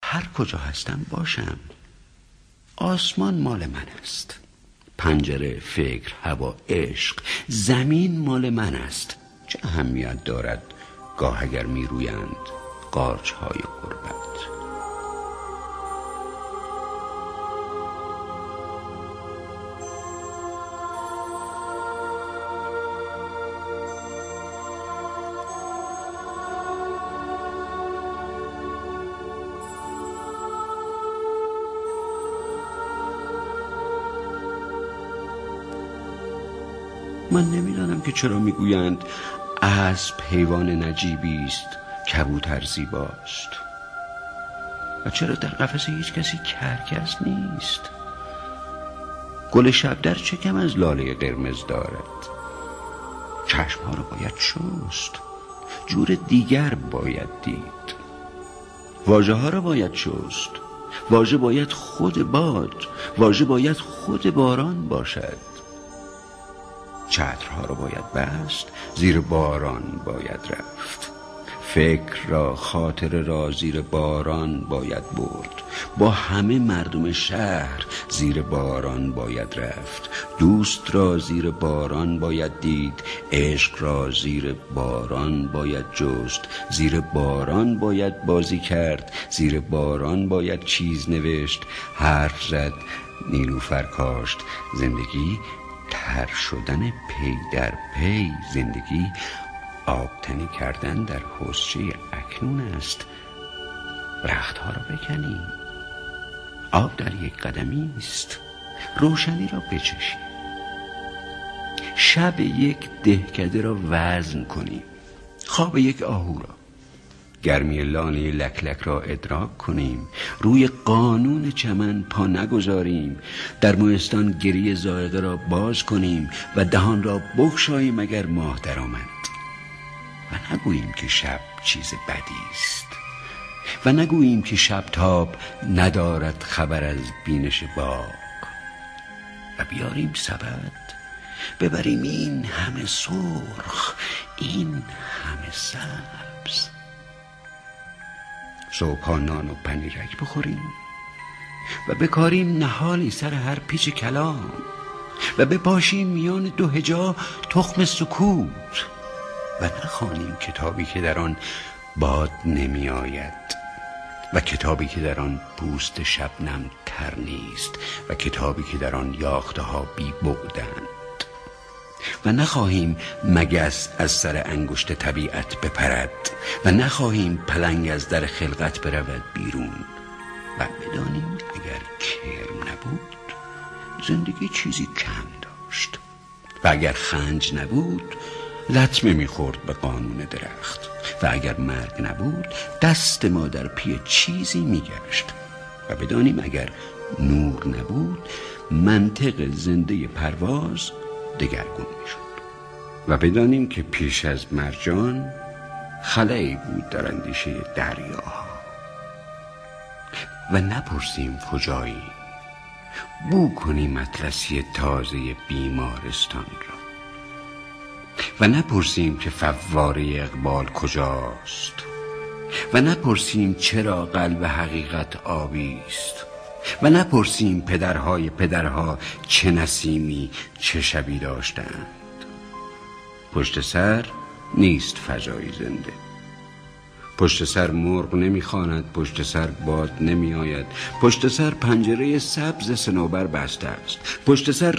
هر کجا هستم باشم. آسمان مال من است، پنجره، فکر، هوا، عشق، زمین مال من است. چه اهمیت دارد گاه اگر می رویند قارچ‌های غربت؟ من نمیدانم که چرا میگویند اسب حیوان نجیبی است، کبوتر زیباست، و چرا در قفس هیچ کسی کرکس نیست. گل شبدر چه کم از لاله قرمز دارد؟ چشمها را باید شست، جور دیگر باید دید. واژه ها را باید شست، واژه باید خود باد، واژه باید خود باران باشد. چترها را باید بست، زیر باران باید رفت. فکر را، خاطر را زیر باران باید برد. با همه مردم شهر زیر باران باید رفت. دوست را زیر باران باید دید، عشق را زیر باران باید جست. زیر باران باید بازی کرد، زیر باران باید چیز نوشت، حرف زد، نیلوفر کاشت. زندگی تر شدن پی در پی، زندگی آبتنی کردن در حوضچه اکنون است. رختها را بکنیم، آب در یک قدمی است، روشنی را بچشیم. شب یک دهکده را وزن کنیم، خواب یک آهو را، گرمی لانه لکلک را ادراک کنیم. روی قانون چمن پا نگذاریم، در مهستان گری ذائقه را باز کنیم و دهان را بگشاییم اگر ماه در آمد. و نگوییم که شب چیز بدی است، و نگوییم که شب تاب ندارد خبر از بینش باغ. و بیاریم سبد، ببریم این همه سرخ، این همه سبز. صبحا نان و پنیرک بخوریم و بکاریم نهالی سر هر پیچ کلام، و بپاشیم میان دو هجا تخم سکوت، و نخوانیم کتابی که در آن باد نمی آید، و کتابی که در آن پوست شبنم تر نیست، و کتابی که در آن یاخته ها بی بعدند. و نخواهیم مگس از سر انگشت طبیعت بپرد، و نخواهیم پلنگ از در خلقت برود بیرون. و بدانیم اگر کرم نبود زندگی چیزی کم داشت، و اگر خنج نبود لطمه میخورد به قانون درخت، و اگر مرگ نبود دست ما در پی چیزی میگشت. و بدانیم اگر نور نبود منطق زنده پرواز دگرگون میشد. و بدانیم که پیش از مرجان خلایی بود در اندیشه دریاها. و نپرسیم کجایی، بو کنیم اطلسی تازه بیمارستان را. و نپرسیم که فواره اقبال کجاست، و نپرسیم چرا قلب حقیقت آبی است، و نپرسیم پدرهای پدرها چه نسیمی چه شبی داشتند. پشت سر نیست فضای زنده، پشت سر مرغ نمیخواند، پشت سر باد نمی آید، پشت سر پنجره سبز صنوبر بسته است، پشت سر